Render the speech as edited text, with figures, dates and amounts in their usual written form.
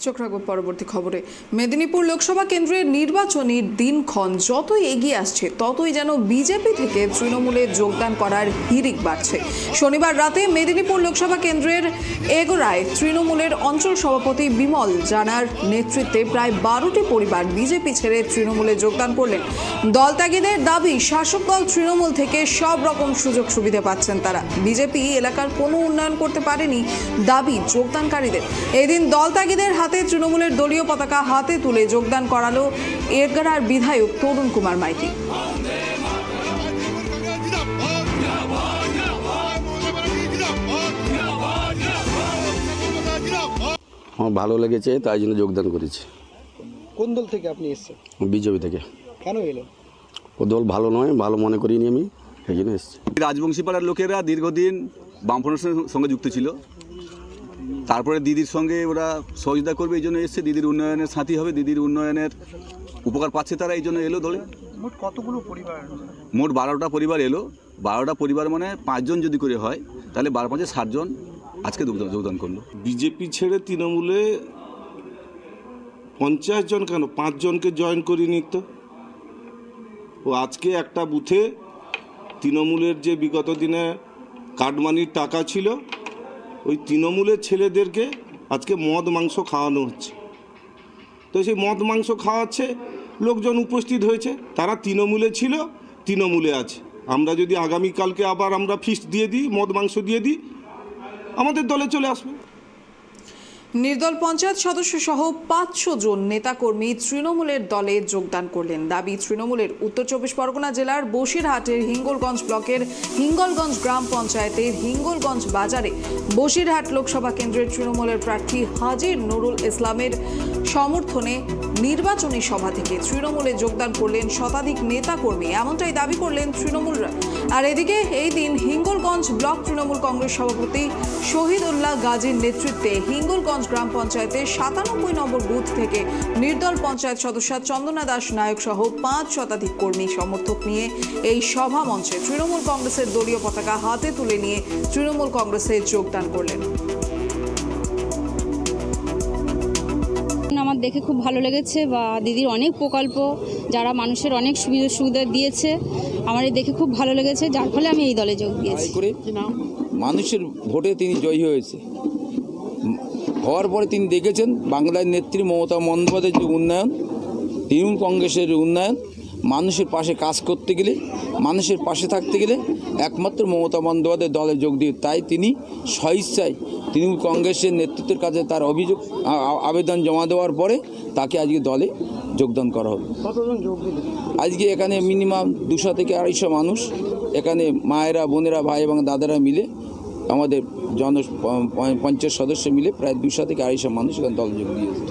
চোখ রাখব পরবর্তী খবরে। মেদিনীপুর লোকসভা কেন্দ্রের নির্বাচনী দিনক্ষণ যতই এগিয়ে আসছে ততই যেন বিজেপি থেকে তৃণমূলে যোগদান করার হিড়িক বাড়ছে। শনিবার রাতে মেদিনীপুর লোকসভা কেন্দ্রের এগোড়ায় তৃণমূলের অঞ্চল সভাপতি বিমল জানার নেতৃত্বে প্রায় 12টি পরিবার বিজেপি ছেড়ে তৃণমূলে যোগদান করলেন। দলত্যাগীদের দাবি, শাসক দল তৃণমূল থেকে সব রকম সুযোগ সুবিধা পাচ্ছেন তারা। বিজেপি এলাকার কোনো উন্নয়ন করতে পারেনি দাবি যোগদানকারীদের। এদিন দলত্যাগীদের হাতে তৃণমূলের দলীয় পতাকা হাতে তুলে যোগদান করালো এরগাড়ার বিধায়ক তরুণ কুমার মাইতি। আমার ভালো লেগেছে, তাই জন্য যোগদান করেছি। কোন দল থেকে আপনি এসেছেন? বিজেপি থেকে। কেন এলেন? ও দল ভালো নয়, ভালো মনে করিনি, আমি এই জন্য এসেছি। রাজবংশী পাড়ার লোকেরা দীর্ঘদিন বামফ্রন্টের সঙ্গে যুক্ত ছিল, তারপরে দিদির সঙ্গে ওরা সহযোগিতা করবে এই জন্য এসছে। দিদির উন্নয়নের সাথী হবে, দিদির উন্নয়নের উপকার পাচ্ছে তারা, এই জন্য এলো দলে। মোট কতগুলো পরিবার? মোট 12টা পরিবার এলো। 12টা পরিবার মানে 5 জন যদি করে হয় তাহলে 12×5 = 60 জন আজকে যোগদান করলো। বিজেপি ছেড়ে তৃণমূলে 50 জন কেন, 5 জনকে জয়েন করিয়ে নিত। ও আজকে একটা বুথে তৃণমূলের যে বিগত দিনে কাটমানির টাকা ছিল, ওই তৃণমূলের ছেলেদেরকে আজকে মদ মাংস খাওয়ানো হচ্ছে। তো সেই মদ মাংস খাওয়াচ্ছে, লোকজন উপস্থিত হয়েছে, তারা তৃণমূলে ছিল, তৃণমূলে আছে। আমরা যদি আগামীকালকে আবার আমরা ফিস্ট দিয়ে দিই, মদ মাংস দিয়ে দিই, আমাদের দলে চলে আসবে। নির্দল পঞ্চায়েত সদস্য সহ 500 জন নেতাকর্মী তৃণমূলের দলে যোগদান করলেন। দাবি, তৃণমূলের উত্তর 24 পরগনা জেলার বসিরহাটের হিঙ্গলগঞ্জ ব্লকের হিঙ্গলগঞ্জ গ্রাম পঞ্চায়েতের হিঙ্গলগঞ্জ বাজারে বসিরহাট লোকসভা কেন্দ্রের তৃণমূলের প্রার্থী হাজির নুরুল ইসলামের সমর্থনে নির্বাচনী সভা থেকে তৃণমূলে যোগদান করলেন শতাধিক নেতাকর্মী, এমনটাই দাবি করলেন তৃণমূলরা। আর এদিকে এই দিন হিঙ্গলগঞ্জ ব্লক তৃণমূল কংগ্রেস সভাপতি শহীদুল্লাহ গাজীর নেতৃত্বে হিঙ্গলগঞ্জ গ্রাম পঞ্চায়েতের 97 নম্বর বুথ থেকে নির্দল পঞ্চায়েত সদস্য চন্দনা দাস নায়ক সহ 5 শতাধিক কর্মী সমর্থক নিয়ে এই সভা মঞ্চে তৃণমূল কংগ্রেসের দলীয় পতাকা হাতে তুলে নিয়ে তৃণমূল কংগ্রেসে যোগদান করলেন। আমার দেখে খুব ভালো লেগেছে, বা দিদির অনেক প্রকল্প যারা মানুষের অনেক সুবিধা দিয়েছে, আমার দেখে খুব ভালো লেগেছে, যার ফলে আমি এই দলে যোগ দিয়েছি। মানুষের ভোটে তিনি জয়ী হয়েছে, হওয়ার পরে তিনি দেখেছেন বাংলার নেত্রী মমতা বন্দ্যোপাধ্যায়ের যে উন্নয়ন, তৃণমূল কংগ্রেসের উন্নয়ন, মানুষের পাশে কাজ করতে গেলে, মানুষের পাশে থাকতে গেলে একমাত্র মমতা বন্দ্যোপাধ্যায়ের দলে যোগ দিয়ে, তাই তিনি স্বইচ্ছায় তৃণমূল কংগ্রেসের নেতৃত্বের কাছে তার আবেদন জমা দেওয়ার পরে তাকে আজকে দলে যোগদান করা হবে। কতজন যোগ দিলেন? আজকে এখানে মিনিমাম 200 থেকে 250 মানুষ, এখানে মায়েরা, বোনেরা, ভাই এবং দাদারা মিলে, আমাদের পঞ্চায়েত সদস্য মিলে প্রায় 200 থেকে 250 মানুষ এখানে দলে যোগ দিয়েছে।